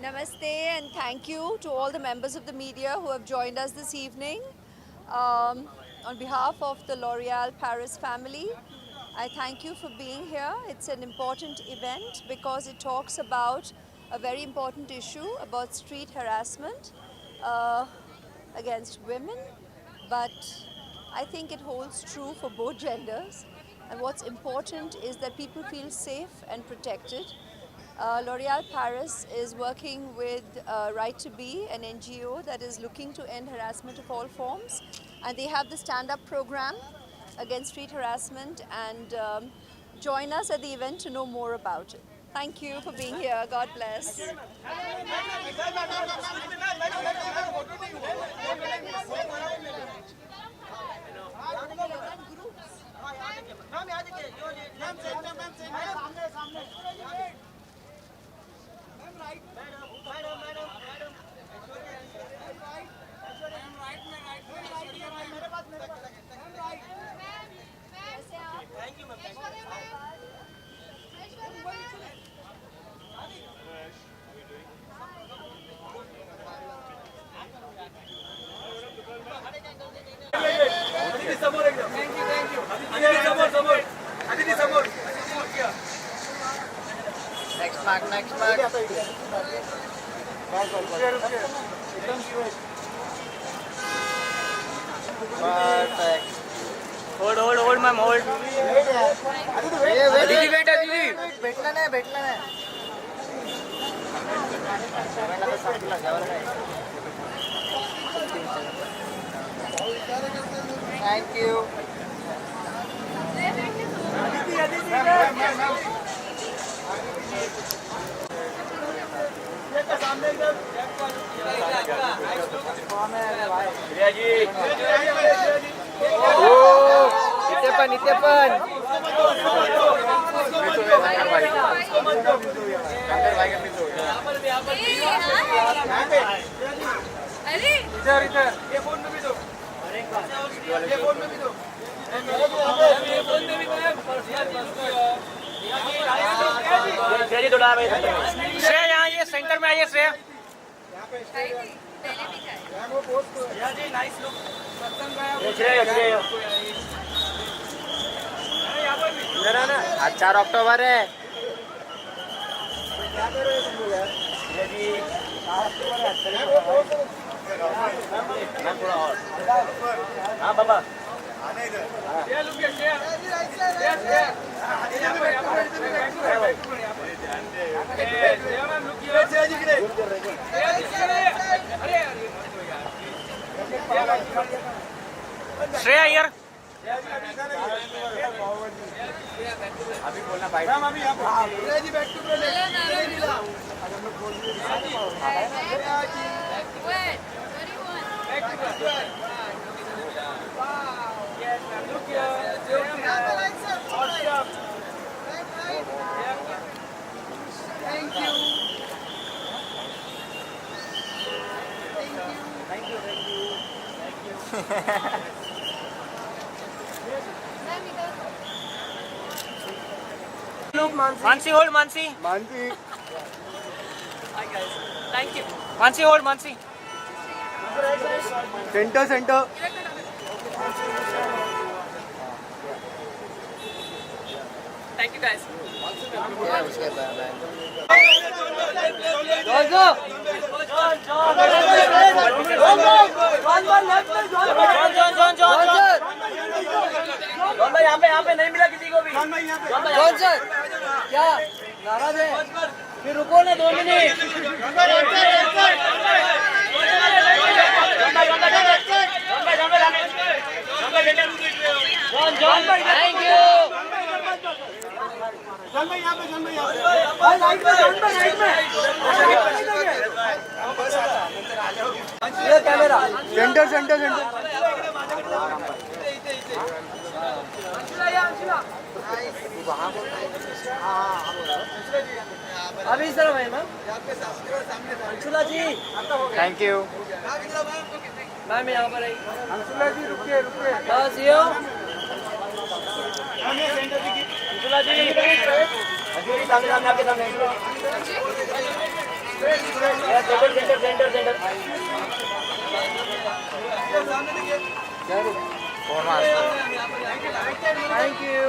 Namaste and thank you to all the members of the media who have joined us this evening. On behalf of the L'Oréal Paris family, I thank you for being here. It's an important event because it talks about a very important issue about street harassment against women, but I think it holds true for both genders. And what's important is that people feel safe and protected. L'Oréal Paris is working with Right to Be, an NGO that is looking to end harassment of all forms. And they have the stand-up program against street harassment, and join us at the event to know more about it. Thank you for being here. God bless. Next mark. Perfect. Hold, ma'am, hold. Didi, wait, Didi. भेटलं नाही. Thank you. इथे पण श्रेया यहाँ ये centre में आइए श्रेया। आज 4 October है। हाँ बाबा श्रेया यार अभी बोलना भाई अभी Mansi, hold Mansi. Hi guys. Thank you. Mansi, hold Mansi. Center. Thank you guys. John भाई यहाँ पे नहीं मिला किसी को भी। जॉन सर क्या नाराज है? फिर रुको ना 2 मिनट। John भाई थैंक यू। कैमरा सेंटर अभी इस तरफ है ma'am. Anshula ji thank you ma'am यहाँ पर आई। अंशुला जी रुकिए रुकिए। बस यो अंशुला जी सामने सामने आपके सामने centre centre centre centre thank you.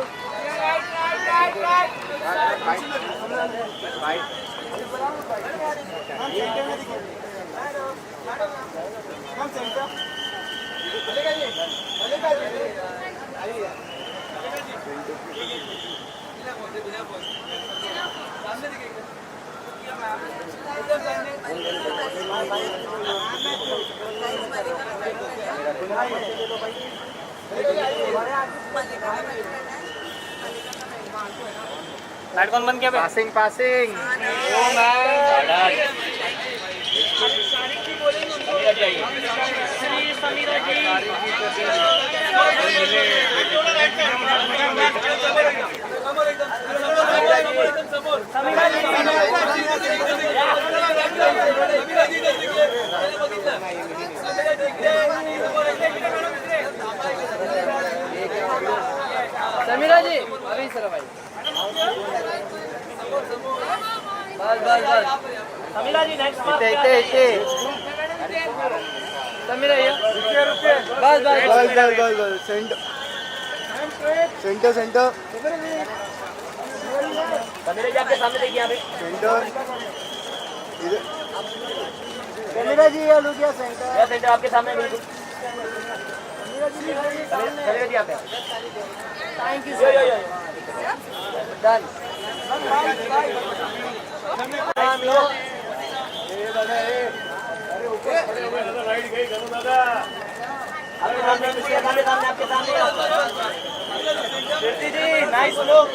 Light कौन बंद किया? पासिंग पासिंग ओ मैम समीरा जी समीरा जी अभी इस तरफ आई। बस बस बस समीरा जी नेक्स्ट समीरा ये रुकिए रुकिए। बस बस बस बस बस बस सेंटर सेंटर सेंटर समीरा जी आपके सामने देखिए यहाँ पे सेंटर इधर। समीरा जी ये लुक सेंटर। यह सेंटर आपके सामने बिल्कुल समीरा जी आप thank you yo yo yo done. आपके सामने आपके सामने कीर्ति जी नाइस लुक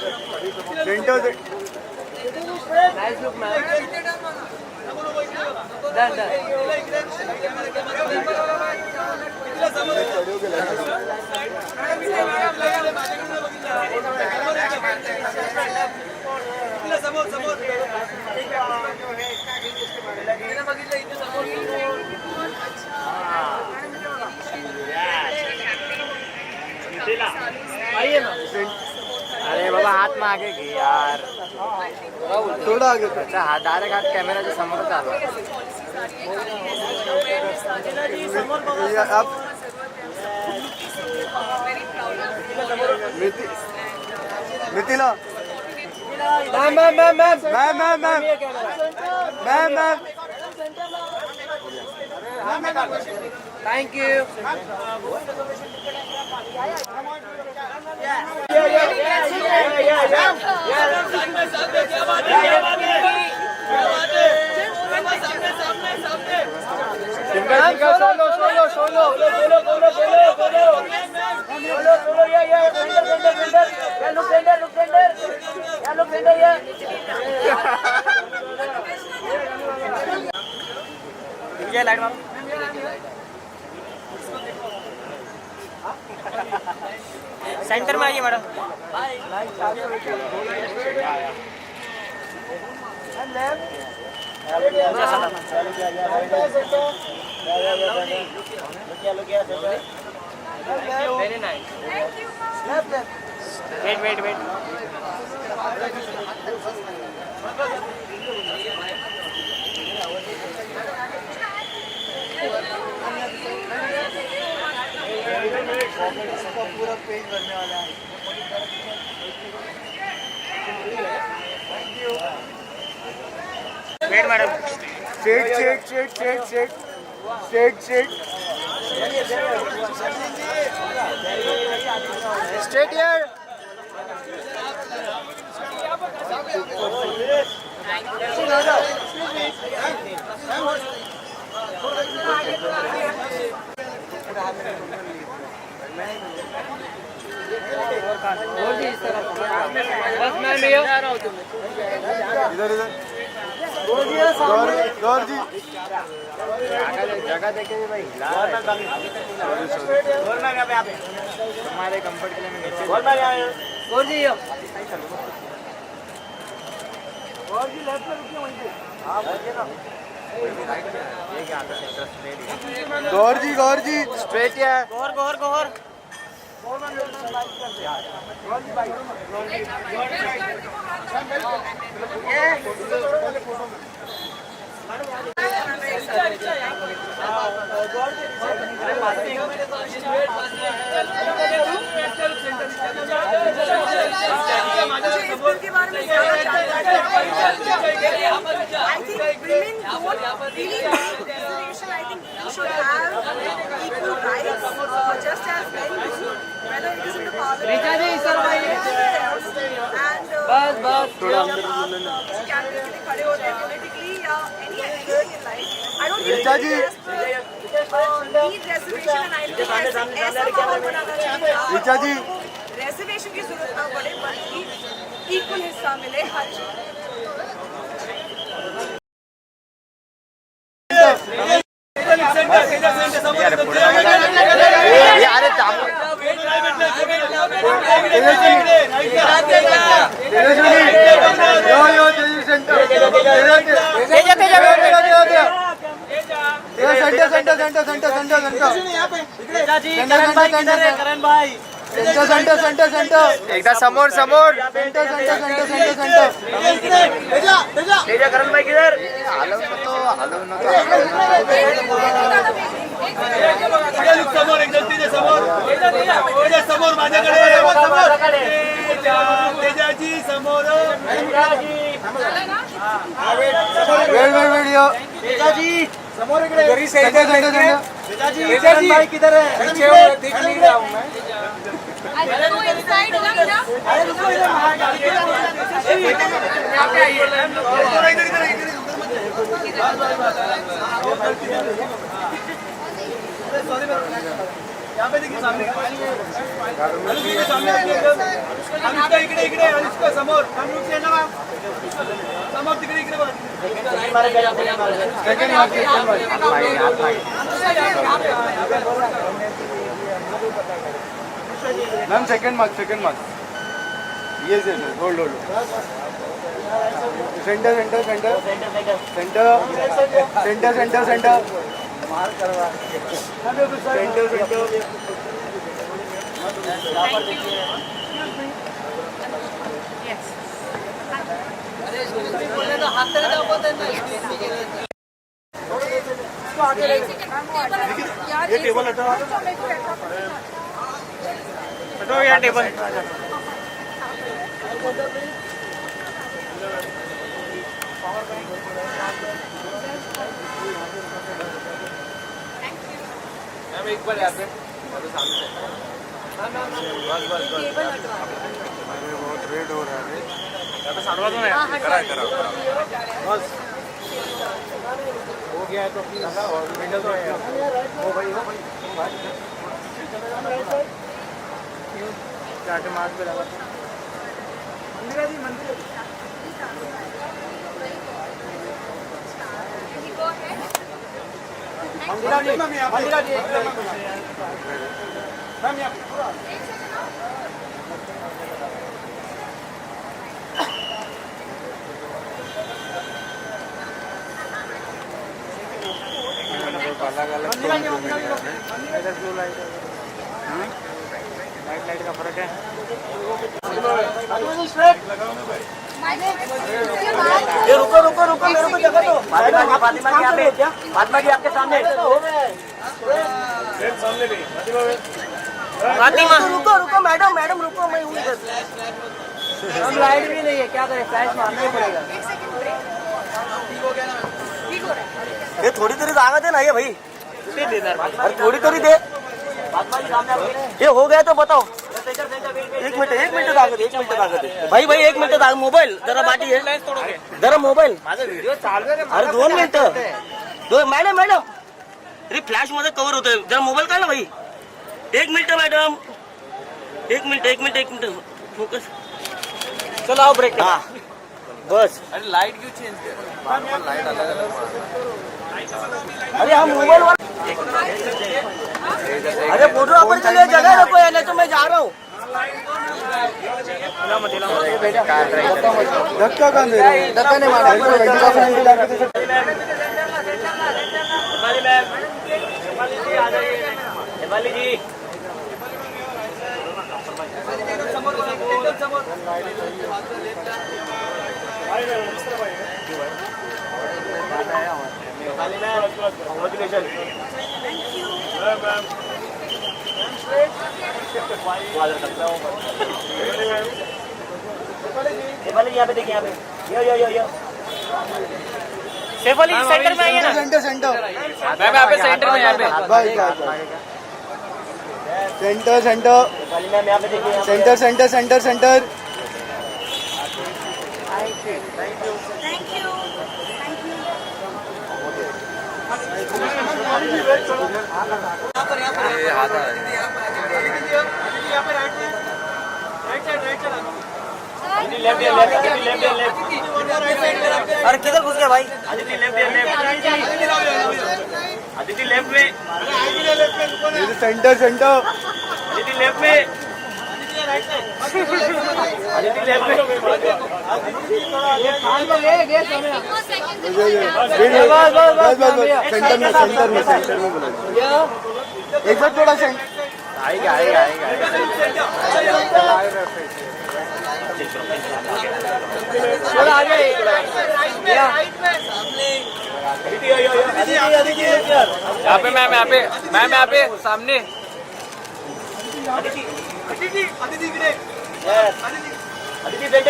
सेंटर से nice look ma'am. Done done आइए ना। अरे बाबा हाथ में आगे घे यार थोड़ा आगे कर। अच्छा हाथ डायरेक्ट हाथ कॅमेराच्या समोर चालू ये आप Mithila ma'am ma'am ma'am ma'am ma'am ma'am ma'am ma'am ma'am thank you. Solo solo solo light मारो सेंटर में आइए madam very nice wait wait wait पूरा पेज भरने वाला है। वेट मैडम शेट शेट शेट शेट शेट शेट शेट स्ट्रेट हियर। और भी इस तरफ बस मैं भी इधर इधर गौर जी जगह देखे भाई हमारे कंफर्ट के लिए मैं नीचे गौर जी लेफ्ट में रुकिए वहीं पे। हाँ बोलिए ना। गौर जी स्ट्रेट या गौर गौर गौर I think women don't really need reservation. I think we should have equal rights, just as men do, whether it is in the parliament or anywhere else. And बस बस जब आप किसी कैंडिडेट के लिए खड़े होते हैं politically या anything in life, I don't think Richa ji. need reservation and I don't think ऐसा माहौल बनाना चाहिए ऋचा जी। reservation की जरूरत ना पड़े बल्कि equal हिस्सा मिले हर चीज अरे करण भाई एकदा समोर समोर करण भाई किधर समोर एकदम तिथे समोर समोर माझ्याकडे तेजाजी समोर समोर इकडे करण भाई किधर है दिख नहीं रहा हूँ मैं यहाँ पे देखिए सामने अनुष्का सामने अनुष्का इकडे इकडे अनुष्का समोर अनुष्का ना समोर तिकडे इकडे बघ मैम सेकंड मार्क ये होल्ड सेंटर मार्क करवा सेंटर ये टेबल हटाओ यार टेबल एक बार यहाँ पे सामने से बहुत रेड हो रहा है यहाँ पे सामने में करा बस हो गया है तो मिडल तो है हो भाई चार्ट मार्क पे लगा मंदिरा जी मंदिर मंदिरा जी मैम यहाँ पूरा लाइट का फर्क है ये रुको मेरे को जगह दो फातिमा जी आपके सामने फातिमा रुको मैडम रुको मैं हूँ इधर हम लाइट भी नहीं है क्या करें फ्लैश मारना ही पड़ेगा ये थोड़ी थोड़ी ताकत है ना ये भाई अरे थोड़ी थोड़ी दे ये हो गया तो बताओ एक मिनट ताकत है भाई 1 मिनट ताकत मोबाईल जरा बाटी है जरा मोबाईल अरे 2 मिनिटं मॅडम अरे फ्लॅश मध्ये कव्हर होतोय जरा मोबाईल काढ ना भाई 1 मिनिट मॅडम 1 मिनिट फोकस चलो आओ ब्रेक हाँ बस अरे लाइट क्यों चेंज कर लाइट अलग अरे हम मोबाइल वाला अरे फोटो अपन के लिए जगह रखो यार नहीं तो मैं जा रहा हूँ धक्का का दे रहे हो? धक्का नहीं मारा यहाँ पे देखिए, यहाँ पे यो सेफ अली सेंटर में आइए ना। सेंटर सेंटर मैम यहाँ पे सेंटर में, यहाँ पे भाई सेंटर सेंटर मैम यहाँ पे देखिए, सेंटर सेंटर सेंटर सेंटर अरे किधर घुस गया भाई? अदिति लेफ्ट अदिति लेफ्ट में, सेंटर सेंटर अदिति लेफ्ट में, अदिति लेफ्ट में। सेंटर में बोला एक बार थोड़ा सेंटर आएगा। थोड़ा आगे यहाँ पे मैम, यहाँ पे सामने।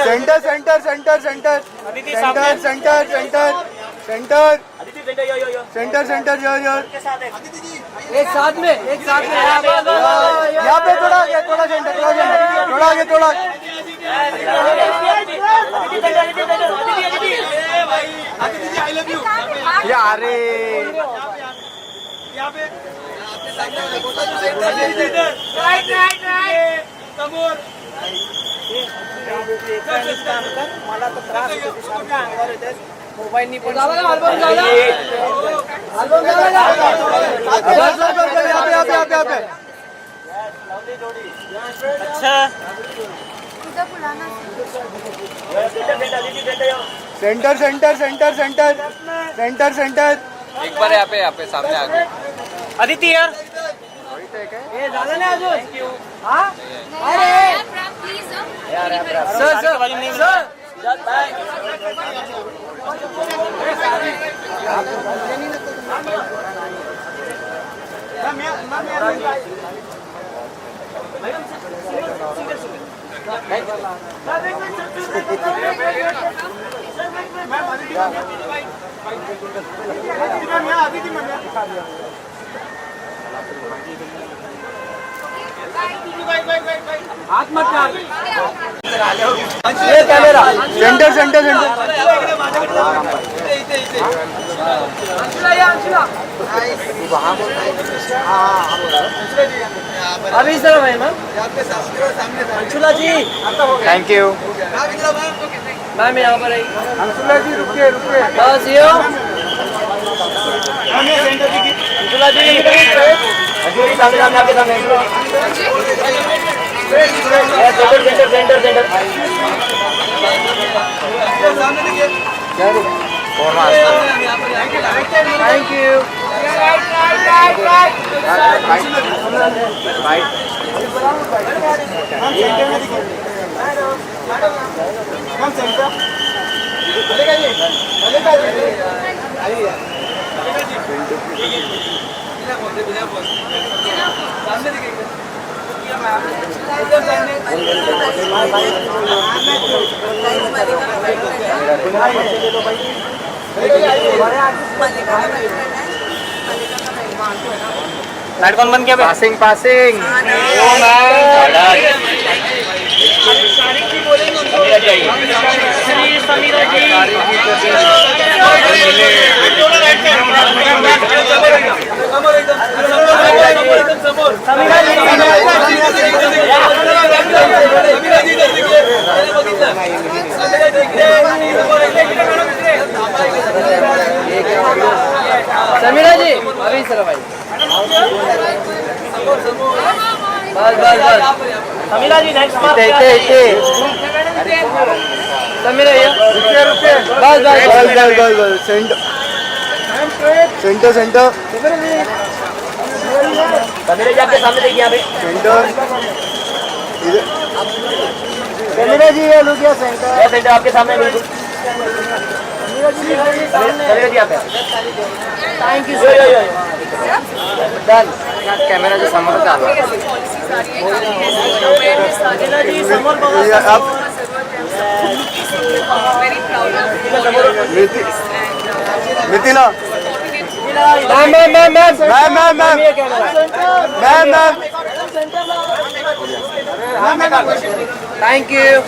Centre centre centre centre centre centre centre centre centre centre यो एक साथ में यहाँ पे थोड़ा आगे थोड़ा सेंटर थोड़ा आगे थोड़ा अरे समोर मला तर त्रास होतो, सारखा अंगावर येते मोबाईल नी पण अच्छा centre centre centre centre centre centre एक बार यहाँ पे सामने आ गए। अदिति यार झालं नाही अजून। हाथ मत डाल। कैमरा सेंटर सेंटर सेंटर अभी सर भाई ma'am Anshula ji thank you ma'am यहाँ पर आई। अंशुला जी रुकिए रुकिए बस यो अंशुला जी आपके सामने centre centre centre thank you light कौन बंद किया? पासिंग पासिंग समीरा जी अभी सर भाई बस बस बस समीरा जी नेक्स्ट इथे इथे समीरा ये रुकिए बस बस बस बस बस बस सेंटर सेंटर सेंटर समीरा जी आपके सामने देखिए यहाँ पे सेंटर इधर समीरा जी ये लुकिया सेंटर ये सेंटर आपके सामने बिल्कुल समीरा जी आप थैंक यू डन कॅमेरा जो समोर चालू समीरा जी समोर ये आप Mithila ma'am ma'am ma'am ma'am ma'am ma'am ma'am ma'am thank you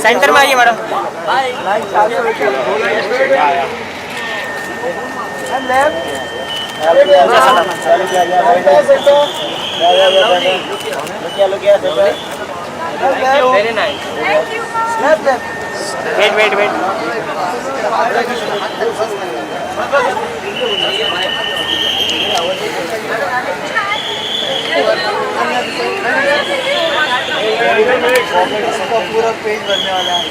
centre में आइए madam very nice wait wait wait इसका पूरा पेज भरने वाला है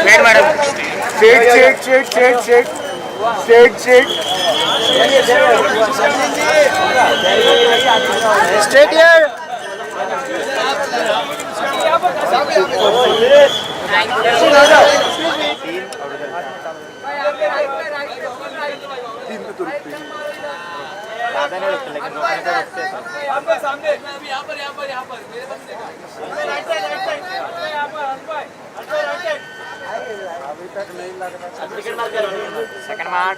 वेट मैडम शेट शेट शेट शेट शेट शेट शेट स्ट्रेट हियर सामने यहाँ पर मेरे पास राइट साइड यहाँ पर अभी तक नहीं लग रहा second mark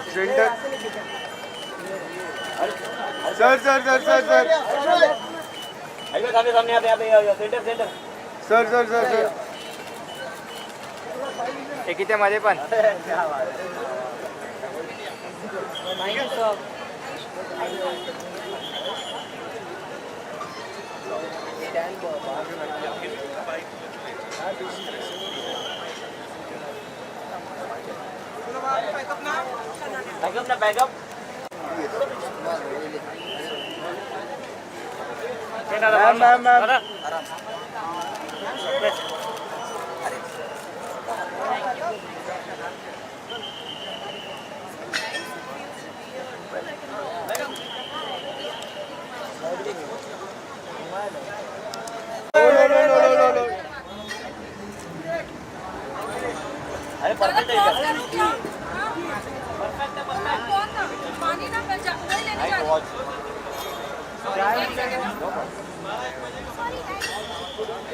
centre sir sir sir sir sir सामने सामने यहाँ पे centre centre sir sir sir sir एक इथे मध्ये पण बैकअप ना बैकअप मैम मैम मैम अरे परफेक्ट है पानी ना बचा वही लेने जा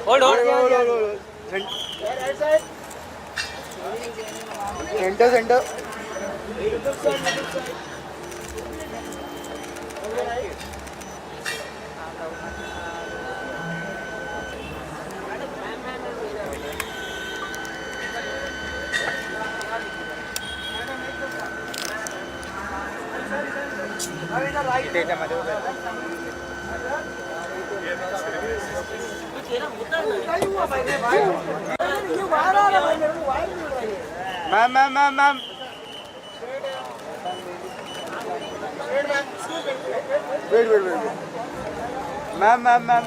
hold hold centre centre ma'am ma'am ma'am ma'am wait wait wait ma'am ma'am ma'am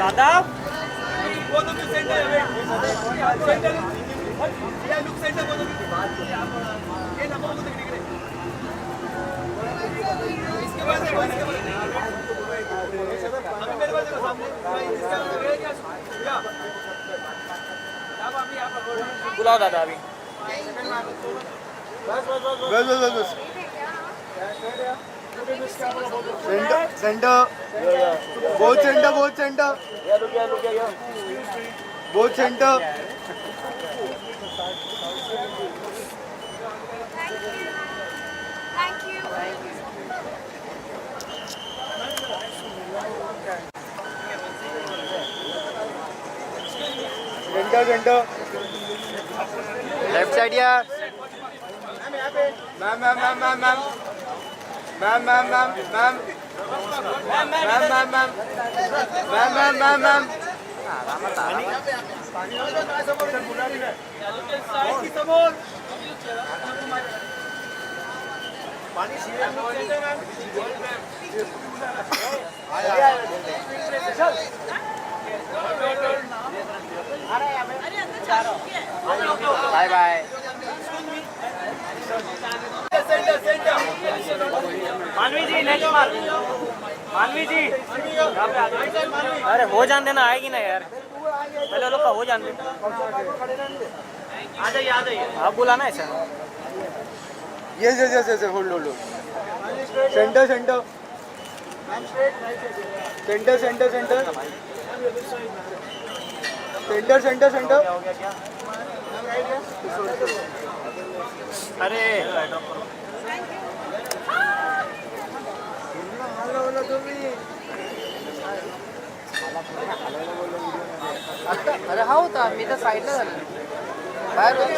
सादा बुलाओ दादा अभी। बस सेंटर सेंटर बहुत सेंटर बहुत सेंटर बहुत centre Thank you. Centre centre left side यार ma'am ma'am ma'am ma'am ma'am ma'am ma'am ma'am ma'am ma'am ma'am ma'am ma'am ma'am ma'am bye bye Manvi ji next मार। मानवी जी अरे हो जान देना, आएगी ना यार, पहले लोग का हो जान दे। आ जाइए आप बुलाना है sir. Yes yes yes yes hold hold centre centre centre centre centre centre centre centre अरे अरे हा होता मी तर साईडला झालो बाहेर होतो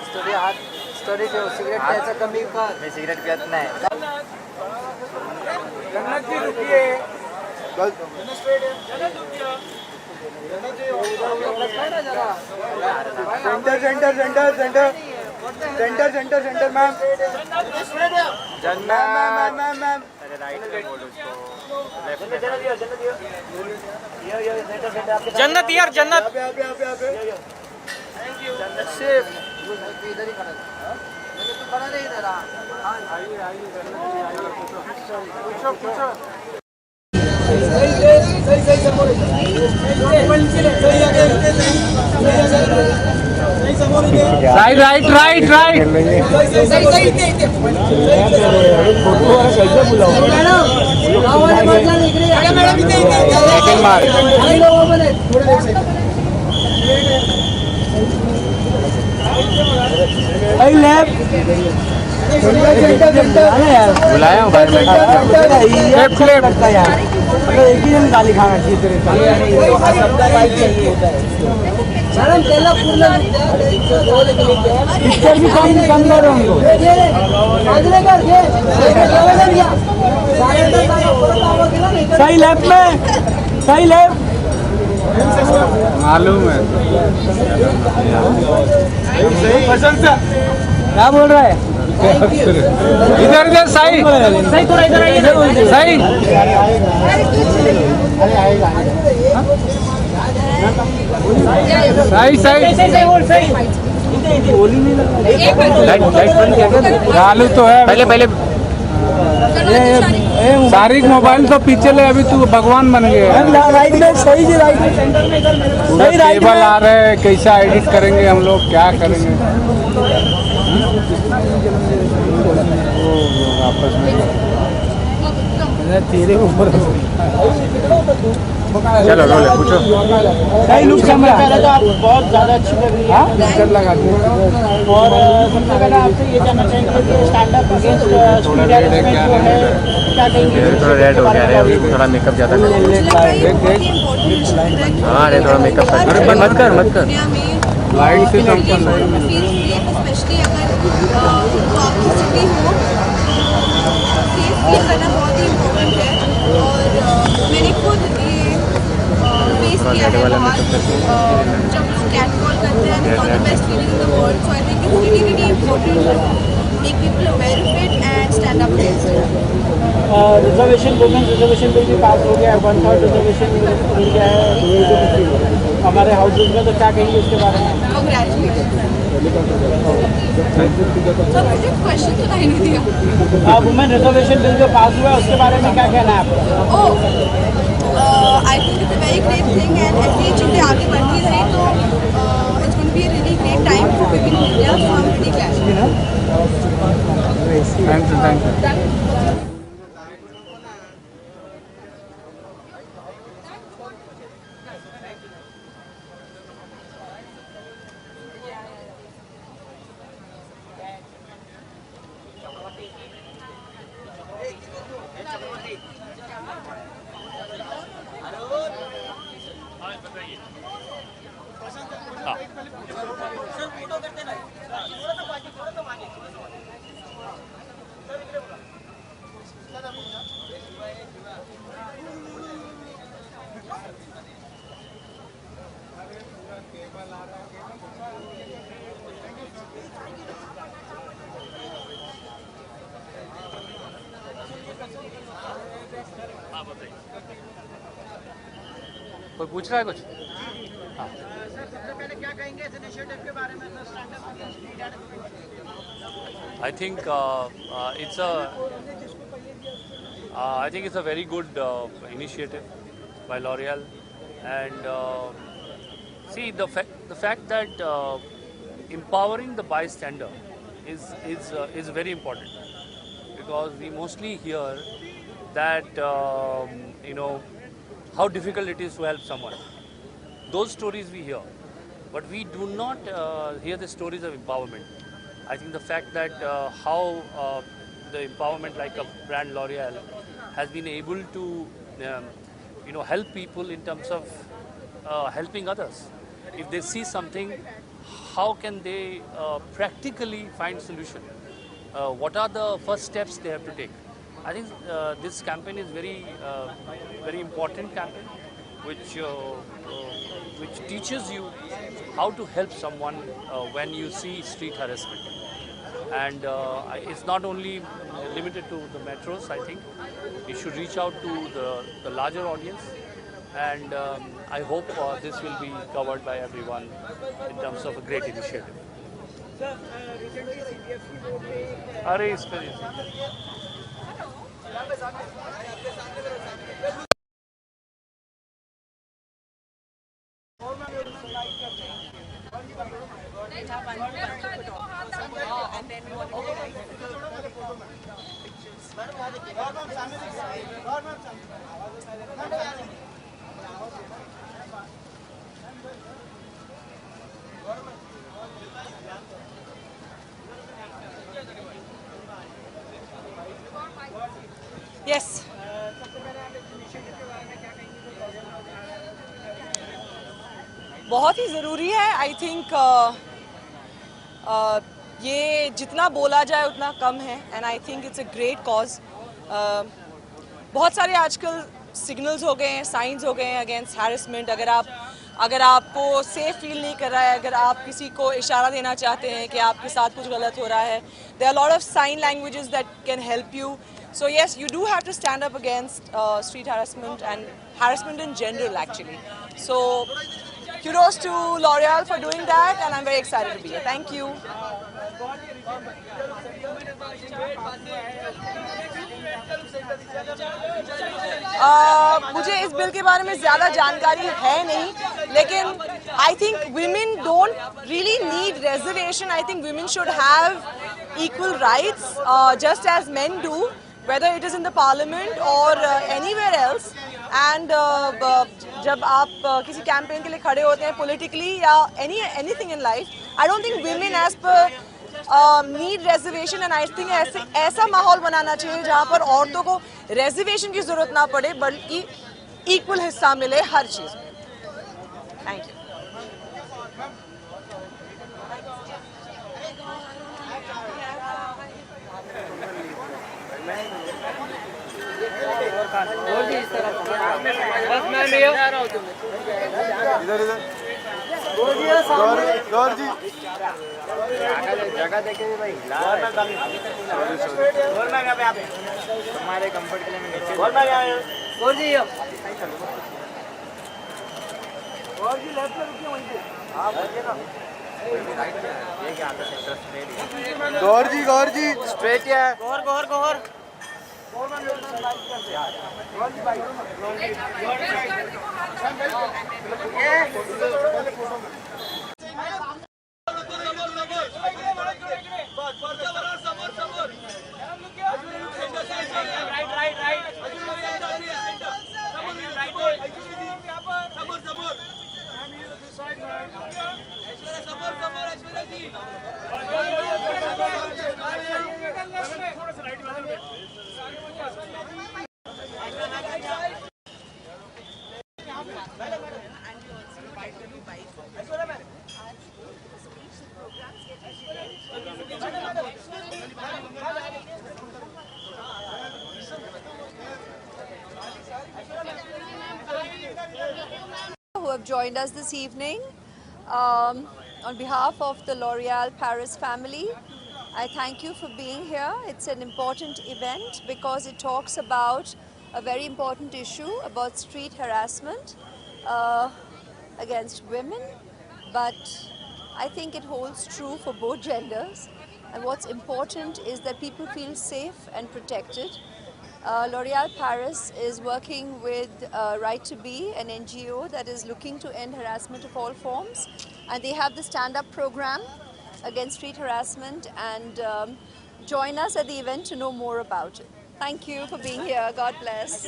स्टोरी हात स्टोरी ठेव सिगरेट प्यायचं कमी कर मी सिगरेट पित नाही centre centre centre centre centre centre centre ma'am ma'am ma'am ma'am जन्नत यार जन्नत। इधर ही खड़ा था तू खड़ा नहीं इधर राइट राइट राइट राइट बुलाया हूँ भाई लेफ्ट लेफ्ट एक ही दिन गाली खाना चाहिए तेरे पिक्चर भी कम करो उनको सही लेफ्ट में सही लेफ्ट मालूम है क्या बोल रहा है इधर इधर सही सही थोड़ा इधर आइए सही सही सही लाइट बंद किया चालू तो है पहले पहले सारिक मोबाइल तो पीछे ले अभी तू भगवान बन गया राइट में सही जी राइट में सेंटर में सही राइट केबल आ रहे हैं कैसा एडिट करेंगे हम लोग क्या करेंगे आपस में तेरे ऊपर चलो रोले पूछो सही लुक समझा पहले तो आप बहुत ज़्यादा अच्छी लग रही है कर लगा दी और सबसे पहले आपसे ये जानना चाहेंगे कि stand up against speed harassment जो है क्या कहेंगे थोड़ा रेड हो गया अभी थोड़ा मेकअप ज़्यादा कर हाँ अरे थोड़ा मेकअप कर मत कर लाइट से कम कर स्पेशली अगर पब्लिसिटी हो फेस क्लीन करना बहुत ही इम्पोर्टेंट है और मैंने खुद ये फेस किया है बाहर जब लोग कैट कॉल करते हैं for the best feeling in the world so I think it's really really important make people aware of it and stand up against it reservation women's reservation bill भी pass हो गया है 1/3 reservation मिल गया है हमारे houses में, तो क्या कहेंगे उसके बारे में? Congratulations. सर मुझे क्वेश्चन सुनाई नहीं दिया। वुमेन रिजर्वेशन बिल जो पास हुआ है उसके बारे में क्या कहना है आपका? I think it's a very great thing and ऐसी चीज़ें आगे बढ़ती रही तो it's going to be a really great time for women in India, so I am very glad. Thank you. कोई पूछ रहा है कुछ? I think it's a very good initiative by L'Oreal, and see the fact that empowering the bystander is very important, because we mostly hear that how difficult it is to help someone. Those stories we hear, but we do not hear the stories of empowerment. I think the fact that how the empowerment like a brand L'Oreal has been able to help people in terms of helping others. If they see something, how can they practically find solution? What are the first steps they have to take? I think this campaign is very important campaign, which teaches you how to help someone when you see street harassment. And it's not only limited to the metros. I think it should reach out to the larger audience, and I hope this will be covered by everyone in terms of a great initiative. Sir recently CBFC board पे अरे इस पे yes, बहुत ही ज़रूरी है। I think ये जितना बोला जाए उतना कम है, and I think it's a great cause. बहुत सारे आजकल सिग्नल्स हो गए हैं, साइंस हो गए हैं अगेंस्ट हैरेसमेंट। अगर आपको सेफ फील नहीं कर रहा है, अगर आप किसी को इशारा देना चाहते हैं कि आपके साथ कुछ गलत हो रहा है, there are lot of sign languages that can help you. So yes, you do have to stand up against street harassment and harassment in general, actually. So kudos to L'Oreal for doing that, and I'm very excited to be here. Thank you. मुझे इस bill के बारे में ज़्यादा जानकारी है नहीं, लेकिन I think women don't really need reservation. I think women should have equal rights just as men do, whether it is in the parliament or anywhere else. And जब आप किसी कैंपेन के लिए खड़े होते हैं politically या anything in life, I don't think women as per need reservation, and I think ऐसा माहौल बनाना चाहिए जहाँ पर औरतों को reservation की ज़रूरत ना पड़े, बल्कि equal हिस्सा मिले हर चीज़ में. Thank you. इधर गौर जी जगह देखेंगे भाई। हमारे कंफर्ट के लिए मैं नीचे गौर जी लेफ्ट में रुकिए वहीं पे। हाँ बोलिए ना। गौर जी स्ट्रेट है। गौर गौर गौर who have joined us this evening. On behalf of the L'Oreal Paris family, I thank you for being here. It's an important event because it talks about a very important issue about street harassment against women, but I think it holds true for both genders. And what's important is that people feel safe and protected. L'Oreal Paris is working with Right to Be, an NGO that is looking to end harassment of all forms. And they have the stand-up program against street harassment, and join us at the event to know more about it. Thank you for being here. God bless.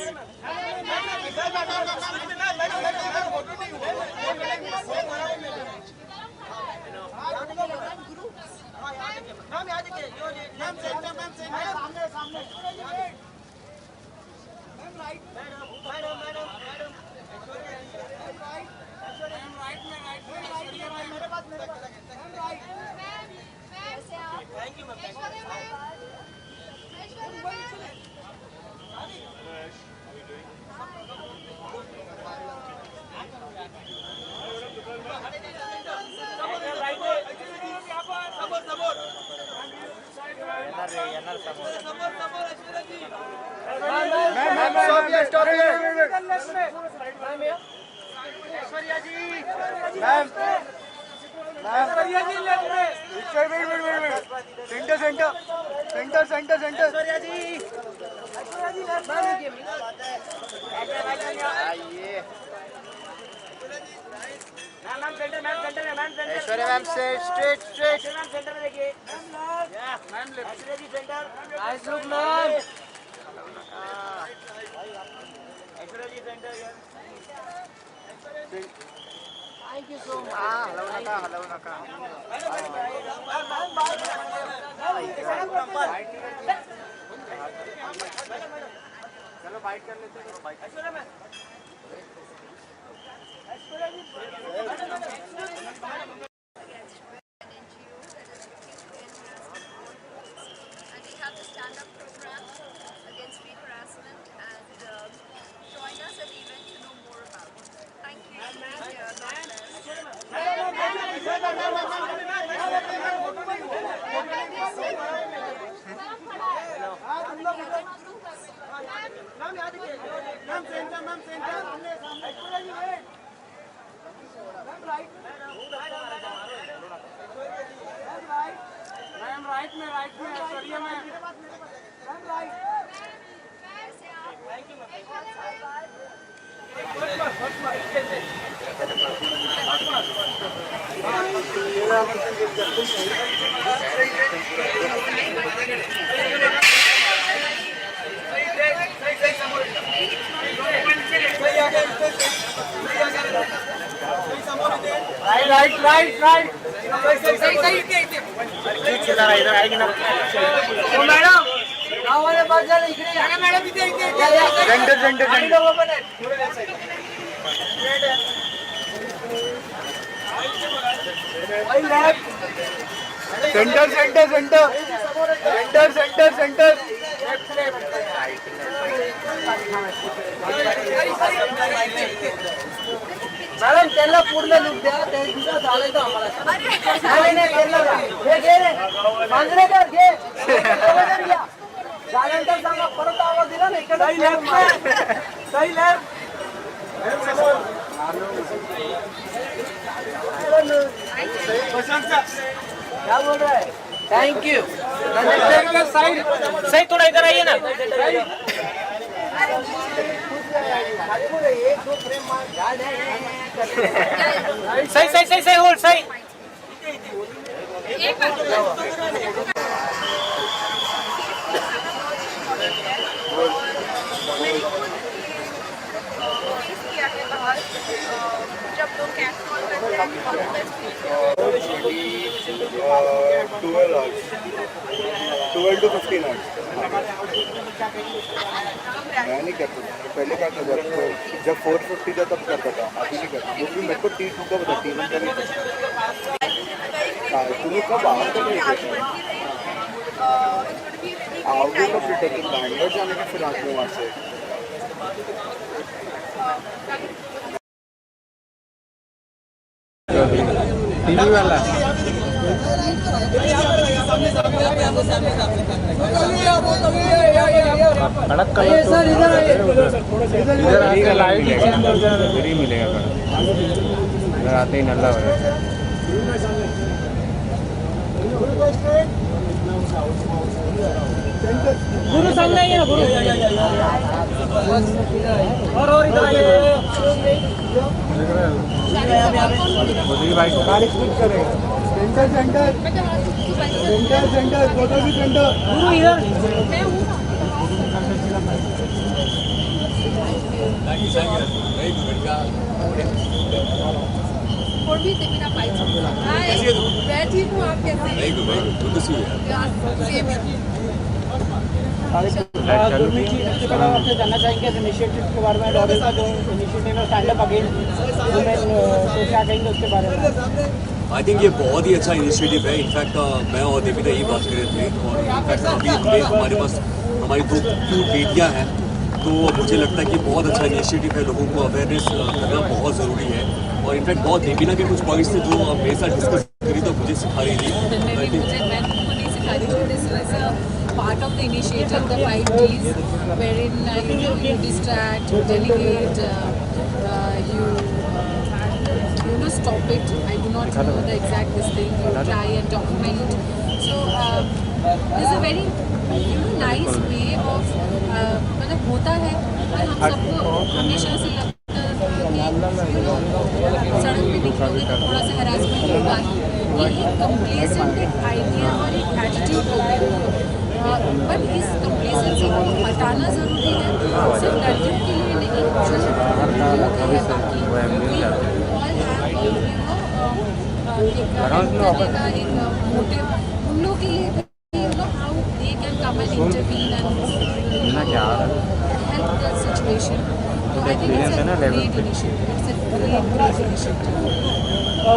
Aishwarya ma'am से straight centre में देखिए ma'am Aishwarya ji centre nice look ma'am Aishwarya ji centre thank you so much हलव नका चलो bite कर लेते हैं Aishwarya ma'am right इधर आएगी ना मैडम वाले पास चलो इकडे मैडम सेंटर मॅडम त्यांना पूर्ण लुक द्या दुसरं झालंय तर आम्हाला नाही हे घे रे मांजरेकर घे झाल्यानंतर सांगा परत आवाज दिला ना इकडे सही लेफ्ट क्या बोल रहा है? Thank you. सही थोड़ा इधर आइए ना। सही सही सही सही होल्ड सही। जब लोग कैच कॉल करते हैं 12 to 15 hours। मैं नहीं करता था, पहले करता था जब 450 था तब करता था, अभी नहीं करता क्योंकि मेरे को T2 का पता, T1 का नहीं पता। तुम्हें कब आओगे? आओगे तो फिर टिकट बैंगलोर जाने का, फिर आते वहाँ से। टीवी वाला कड़क कलर सर इधर आके लाइट इधर ही मिलेगा कड़क, इधर आते ही नल्ला हो रहा है। गुरु सामने आइए ना, गुरु और इधर आइए। मोदी भाई को गाड़ी स्पीड करेगा। Centre centre centre centre photo भी सेंटर। गुरु इधर और भी देवीना पाई। हाय मैं ठीक हूँ, आप कैसे हैं? Good to see you. सबसे पहले आपसे जानना चाहेंगे इस इनिशिएटिव के बारे में, डॉरेल का जो इनिशिएटिव है स्टैंड अप अगेन वुमेन, तो क्या कहेंगे उसके बारे में? आई थिंक ये बहुत ही अच्छा इनिशिएटिव है। इनफैक्ट मैं और देवीना यही बात कर रहे थे, और इनफैक्ट अभी हमारे पास हमारी 2 क्यूट बेटियाँ हैं, तो मुझे लगता है कि बहुत अच्छा इनिशिएटिव है। लोगों को अवेयरनेस करना बहुत ज़रूरी है। और इनफैक्ट बहुत देवीना के कुछ पॉइंट्स थे जो मेरे साथ डिस्कस करी तो मुझे सिखा रही थी। Part of the initiative, the 5 Ds, wherein you distract, delegate, you stop it. I do not know the exact this thing. You try and document. So this is a very nice way of मतलब होता है, पर हम सबको हमेशा से लगता था कि सड़क पे निकलोगे तो थोड़ा सा हरासमेंट होगा। ये एक कंप्लेसेंट एक आइडिया और एक एटीट्यूड हो गया, बट इस कंप्लेसेंसी को हटाना ज़रूरी है, सिर्फ लड़कियों के लिए नहीं, जो बाकी एक मोटिव उन लोगों के लिए भी, how they can come and intervene and help the situation. तो I think it's a great initiative, it's a great initiative.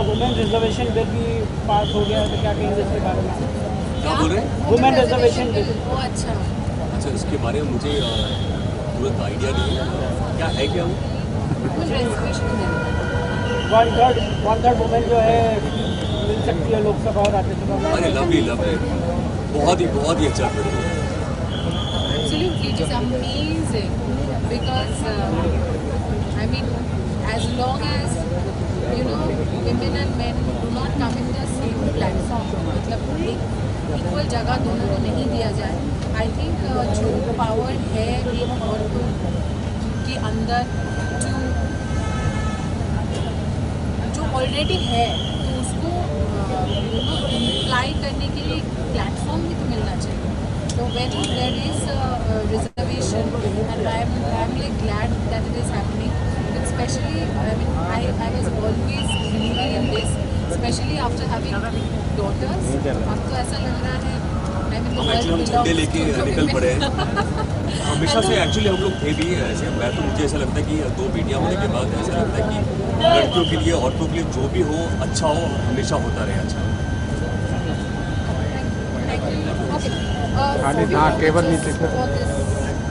Women reservation bill भी पास हो गया है, तो क्या कहेंगे इसके बारे में? क्या बोल रहे हैं? Women reservation bill. वो अच्छा इसके बारे में मुझे तुरंत आइडिया नहीं है, क्या है क्या वो? रिजर्वेशन बिल 1/3 वुमेन जो है मिल सकती है लोकसभा और राज्यसभा में। अरे लवली लवली, बहुत ही अच्छा फिर। Absolutely, it is amazing because I mean, as long as women and men do not come in the same platform, मतलब एक इक्वल जगह दोनों को नहीं दिया जाए, आई थिंक जो पावर है एक औरतों के अंदर जो ऑलरेडी है, तो उसको इम्प्लाई करने के लिए प्लेटफॉर्म भी तो मिलना चाहिए। So when there is reservation, and I am like glad that it is happening. Especially, I mean, I was always believing in this, especially after having daughters. अब तो ऐसा लग रहा है, I mean, the world झंडे लेके निकल पड़े हैं। हमेशा से एक्चुअली हम लोग थे भी ऐसे। मुझे ऐसा लगता है कि 2 बेटियां होने के बाद ऐसा लगता है कि लड़कियों के लिए, औरतों के लिए जो भी हो अच्छा हो, हमेशा होता रहे अच्छा। खाली हाँ केबल नीचे कर,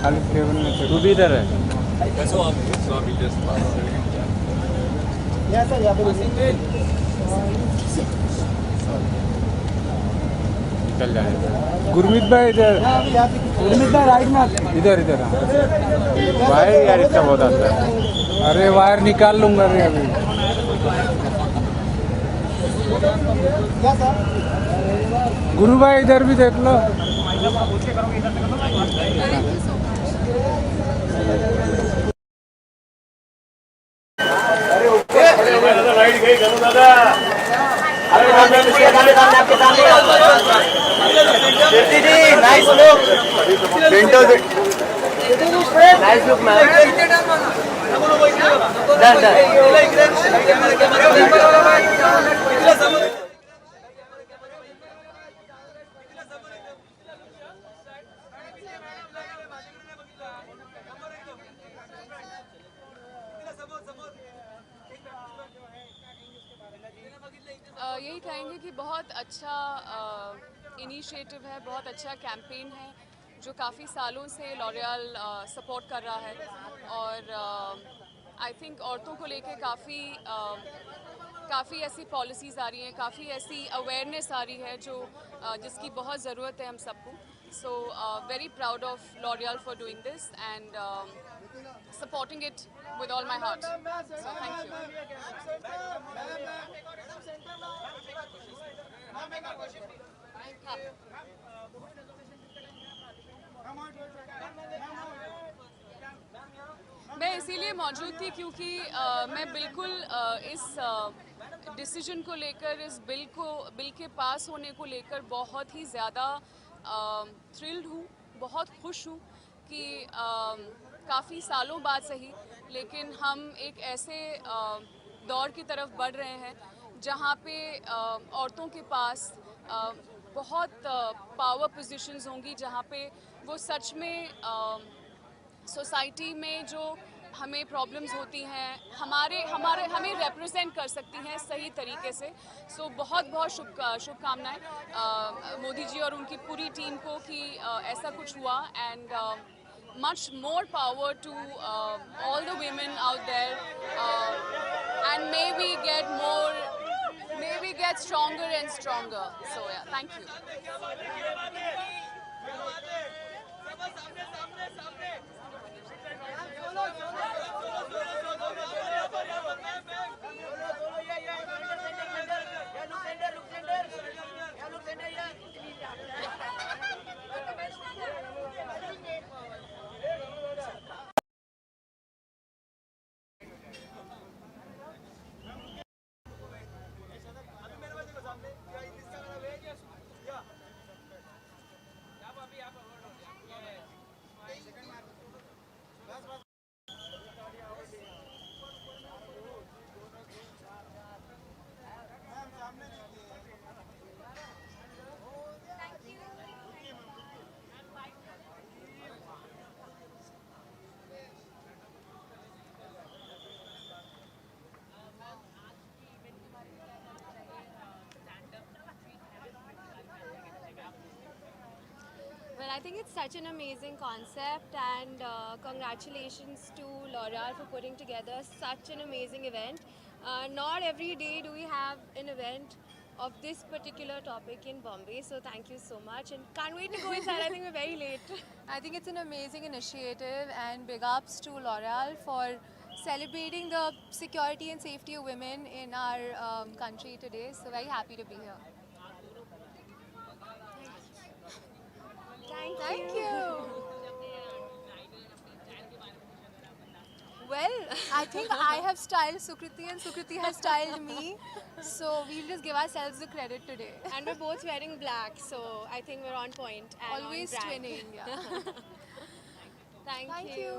खाली केबल नीचे। तू भी इधर है कैसे हो आप? निकल जाएगा। गुरमीत भाई इधर, गुरमीत भाई राइट में, इधर इधर भाई यार इसका बहुत आता है। अरे वायर निकाल लूंगा रे अभी। गुरु भाई इधर भी देख लो। Thank you so much. Nice look, nice look ma'am. Done done. यही कहेंगे कि बहुत अच्छा इनिशिएटिव है, बहुत अच्छा कैंपेन है जो काफ़ी सालों से लॉरियल सपोर्ट कर रहा है। और आई थिंक औरतों को लेके काफ़ी ऐसी पॉलिसीज़ आ रही हैं, काफ़ी ऐसी अवेयरनेस आ रही है जो जिसकी बहुत ज़रूरत है हम सबको। So very proud of L'Oréal for doing this and supporting it with all my heart. So thank you. मैं इसीलिए मौजूद थी क्योंकि मैं बिल्कुल इस डिसीजन को लेकर, इस बिल के पास होने को लेकर बहुत ही ज़्यादा थ्रिल्ड हूँ, बहुत खुश हूँ कि काफ़ी सालों बाद सही, लेकिन हम एक ऐसे दौर की तरफ बढ़ रहे हैं जहाँ पे औरतों के पास बहुत पावर पोजीशंस होंगी, जहाँ पे वो सच में सोसाइटी में जो हमें प्रॉब्लम्स होती हैं हमें रिप्रेजेंट कर सकती हैं सही तरीके से। सो बहुत बहुत शुभकामनाएं मोदी जी और उनकी पूरी टीम को कि ऐसा कुछ हुआ। And much more power to all the women out there, and may we get stronger and stronger. So yeah, thank you. Well, I think it's such an amazing concept, and congratulations to L'Oreal for putting together such an amazing event. Not every day do we have an event of this particular topic in Bombay, so thank you so much, and can't wait to go inside. I think we're very late. I think it's an amazing initiative, and big ups to L'Oreal for celebrating the security and safety of women in our country today. So very happy to be here. Thank you. Well, I think I have styled Sukriti and Sukriti has styled me. So we'll just give ourselves the credit today. And we're both wearing black, so I think we're on point. And Always on brand. twinning. Yeah. Thank you.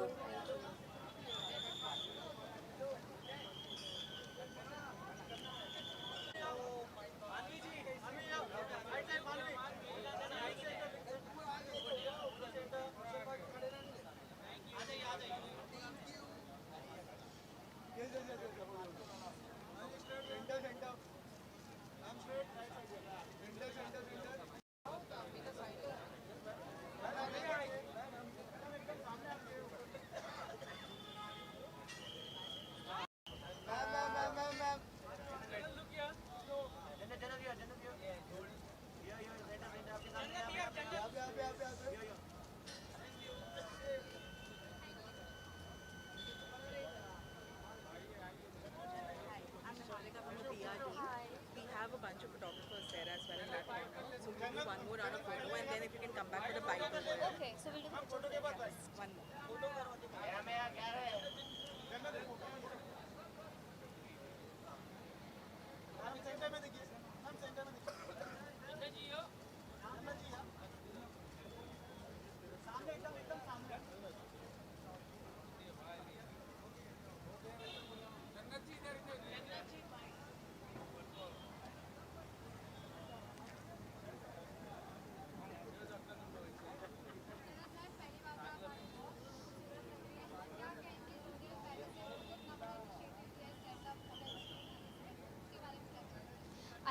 bunch of photographers there as well in that corner. So we'll do one more round of photo, and then if you can come back with a bite over here. Okay, so we'll do the picture. Yes, one more.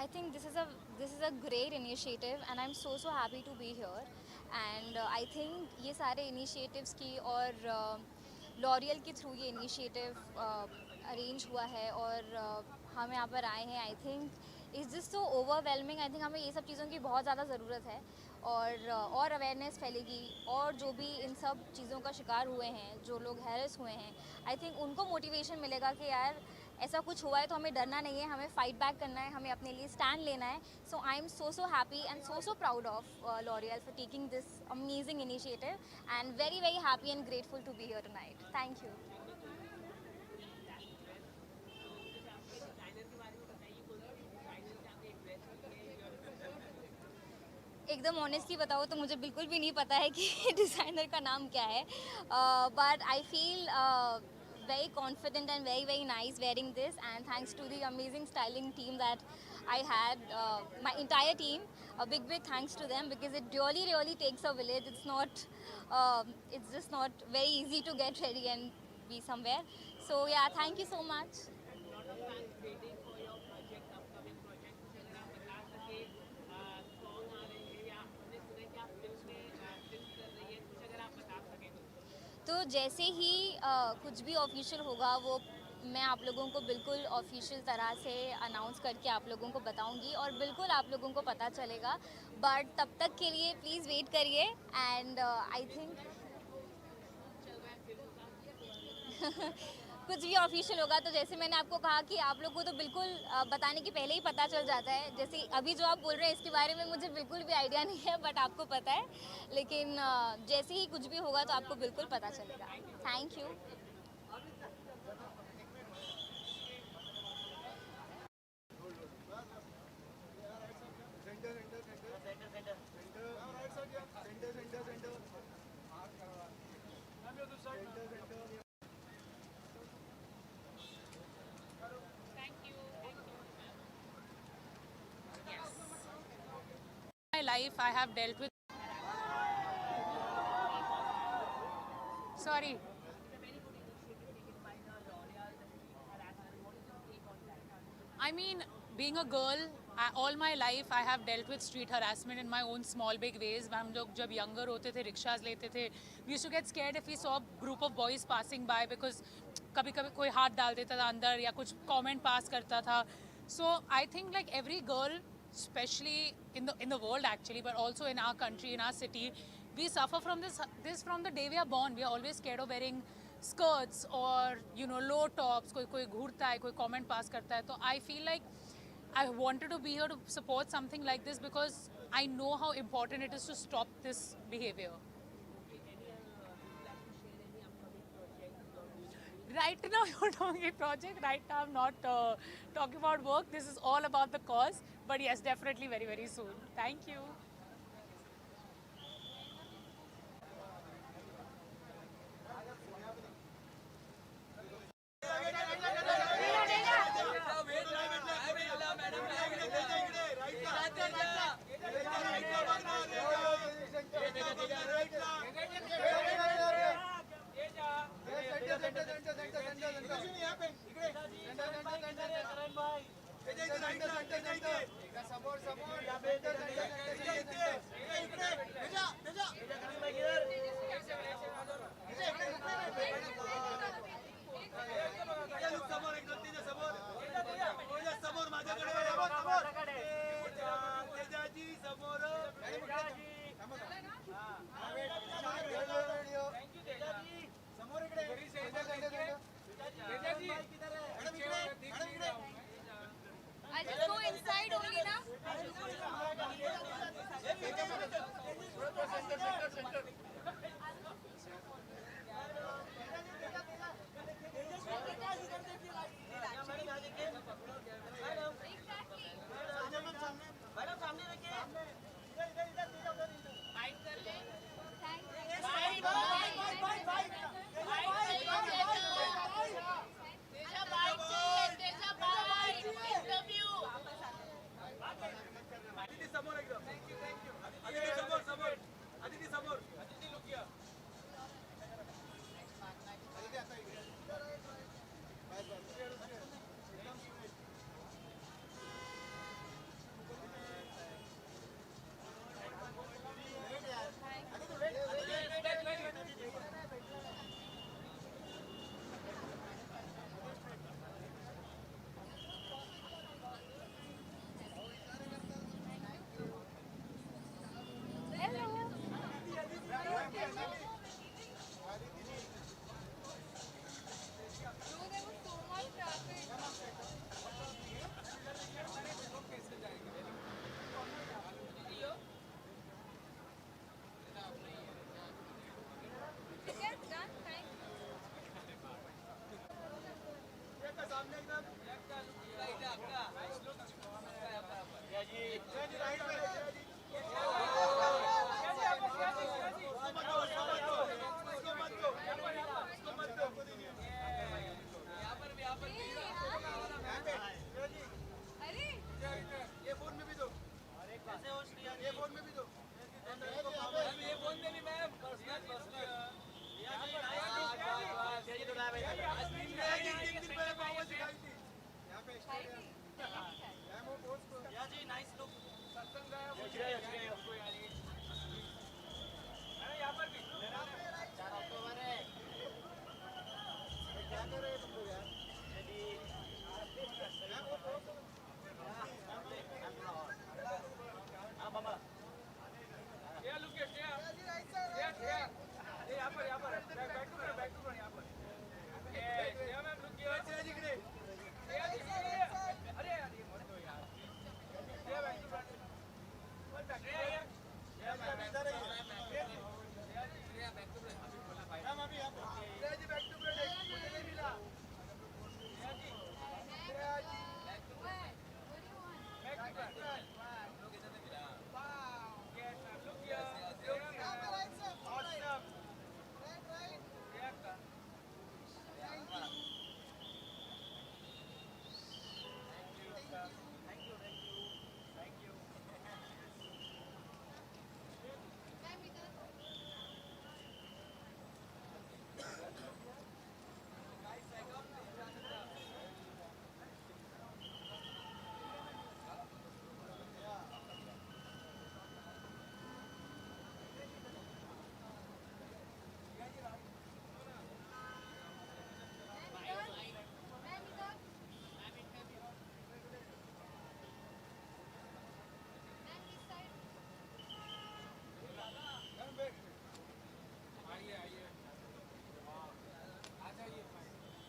I think this is a great initiative and I'm so happy to be here. And I think ये सारे initiatives की और L'Oreal के through ये initiative arrange हुआ है और हम यहाँ पर आए हैं. I think it's just so overwhelming. I think हमें ये सब चीज़ों की बहुत ज़्यादा ज़रूरत है और अवेयरनेस फैलेगी और जो भी इन सब चीज़ों का शिकार हुए हैं, जो लोग हैरेस हुए हैं, आई थिंक उनको मोटिवेशन मिलेगा कि यार ऐसा कुछ हुआ है तो हमें डरना नहीं है, हमें फाइट बैक करना है, हमें अपने लिए स्टैंड लेना है. So I am so happy and so proud of L'Oreal for taking this amazing initiative and very happy and grateful to be here tonight. Thank you. एकदम ऑनेस्टली बताओ तो मुझे बिल्कुल भी नहीं पता है कि डिज़ाइनर का नाम क्या है, but I feel very confident and very nice wearing this, and thanks to the amazing styling team that I had, my entire team, a big thanks to them, because it really takes a village. It's just not very easy to get ready and be somewhere. So yeah, thank you so much. तो जैसे ही कुछ भी official होगा वो मैं आप लोगों को बिल्कुल ऑफिशियल तरह से अनाउंस करके आप लोगों को बताऊंगी और बिल्कुल आप लोगों को पता चलेगा. बट तब तक के लिए प्लीज़ वेट करिए. एंड आई थिंक कुछ भी ऑफिशियल होगा तो जैसे मैंने आपको कहा कि आप लोग को तो बिल्कुल बताने के पहले ही पता चल जाता है. जैसे अभी जो आप बोल रहे हैं इसके बारे में मुझे बिल्कुल भी आइडिया नहीं है, बट आपको पता है. लेकिन जैसे ही कुछ भी होगा तो आपको बिल्कुल पता चलेगा. Thank you. My life I have dealt with. Sorry. I mean, being a girl, all my life I have dealt with street harassment in my own small big ways. हम लोग जब younger होते थे, रिक्शास लेते थे, we used to get scared if we saw a group of boys passing by because कभी कोई हाथ डाल देता था अंदर या कुछ comment pass करता था. So I think like every girl, especially in the world actually, but also in our country, in our city, we suffer from this from the day we are born. We are always scared of wearing skirts or low tops. कोई घूरता है, कोई comment pass करता है. तो I feel like I wanted to be here to support something like this because I know how important it is to stop this behavior. Right now you're talking a project. Right now I'm not talking about work. This is all about the cause. But yes, definitely very soon. Thank you. I'll just go inside only now.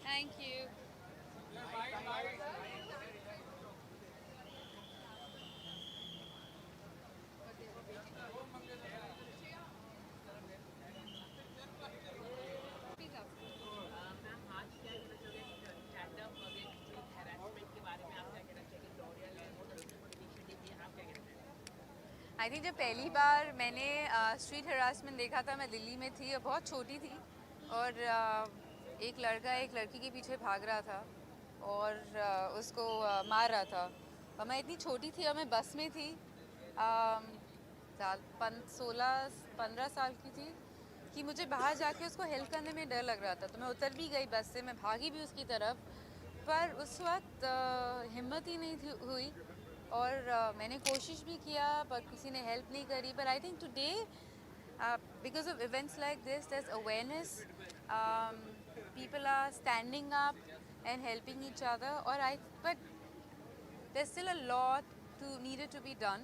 Thank you. I think जब पहली बार मैंने street harassment देखा था, मैं दिल्ली में थी और बहुत छोटी थी और एक लड़का एक लड़की के पीछे भाग रहा था और उसको मार रहा था और मैं इतनी छोटी थी और मैं बस में थी, 16-15 साल की थी कि मुझे बाहर जाके उसको हेल्प करने में डर लग रहा था। तो मैं उतर भी गई बस से, मैं भागी भी उसकी तरफ, पर उस वक्त हिम्मत ही नहीं थी हुई और मैंने कोशिश भी किया पर किसी ने हेल्प नहीं करी। पर I think today because of events like this, there's awareness, people are standing up and helping each other, but there's still a lot needed to be done,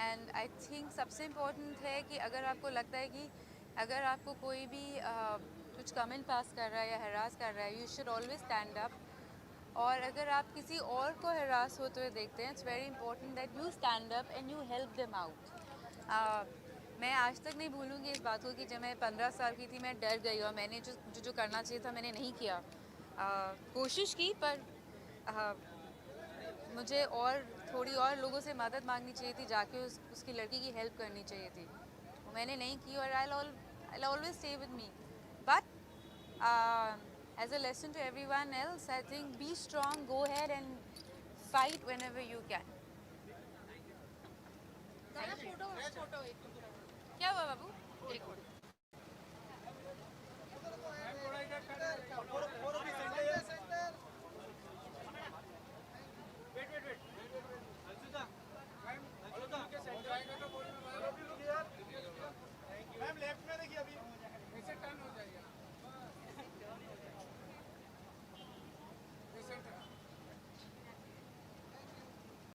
and I think सबसे important है कि अगर आपको लगता है कि अगर आपको कोई भी कुछ कमेंट पास कर रहा है या हरास कर रहा है, you should always stand up. और अगर आप किसी और को हरास होते हुए देखते हैं, it's very important that you stand up and you help them out. मैं आज तक नहीं भूलूंगी इस बात को कि जब मैं 15 साल की थी मैं डर गई और मैंने जो करना चाहिए था मैंने नहीं किया। कोशिश की पर मुझे और थोड़ी और लोगों से मदद मांगनी चाहिए थी, जाके उसकी लड़की की हेल्प करनी चाहिए थी, वो मैंने नहीं की। और I'll always stay with me, but as a lesson to everyone else, I think be strong, go ahead and fight whenever you can. क्या हुआ बाबू? एक मिनट।